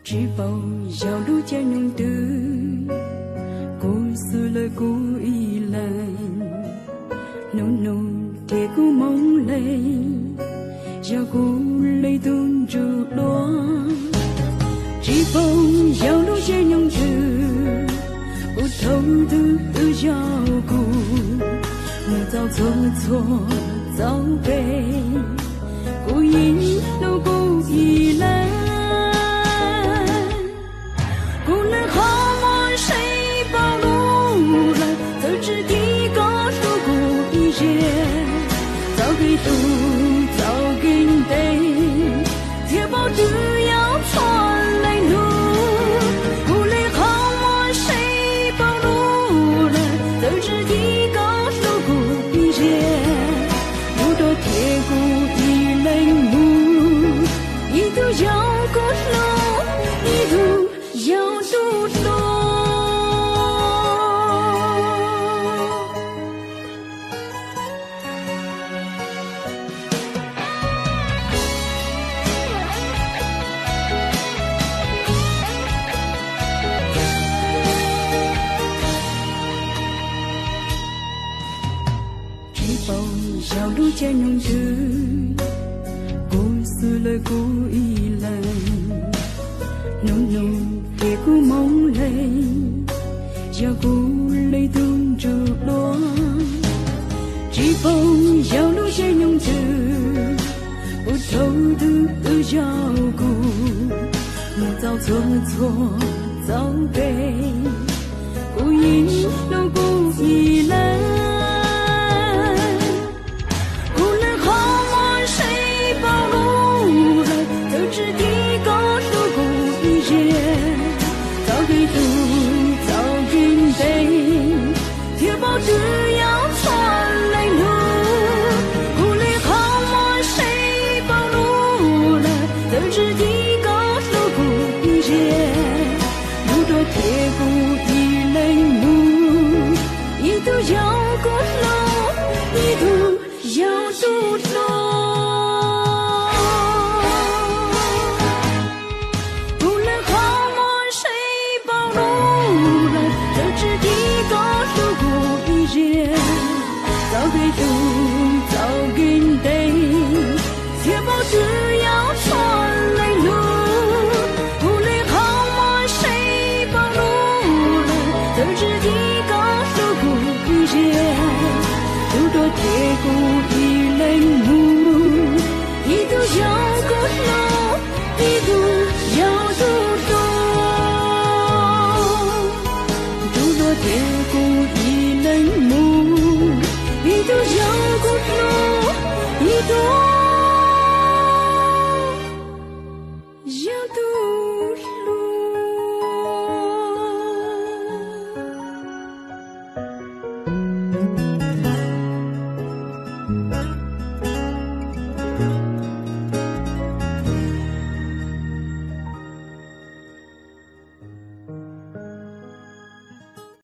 知否有路见容得，故事了故意来，浓浓铁骨梦泪，要故泪冻住落。知否有路见容得，不透的腰骨，莫遭错遭背，故意路故意来。路早跟得，铁宝只要传来路，不累好我谁暴露了，都知一个路不一些，路多铁骨一类木，一度要过路，一度要渡路。小路见容得，故事了故意来，浓浓铁骨梦泪，要故泪冻住落。知否有路见容得，不透的腰骨，莫遭错遭背，故意路故意来。只要传来路，不累好我谁暴露了，都知一个路不一些，路多铁骨一类木，一度要过路，一度要渡路。不累好我谁暴露了，都知一个路不早给路早跟得，铁宝只要传来路，不累好我谁暴露了，都知一个路不一些，路多铁骨一类木，一度要过路，一度要渡路，路多铁骨一类木，一度要过路，一度。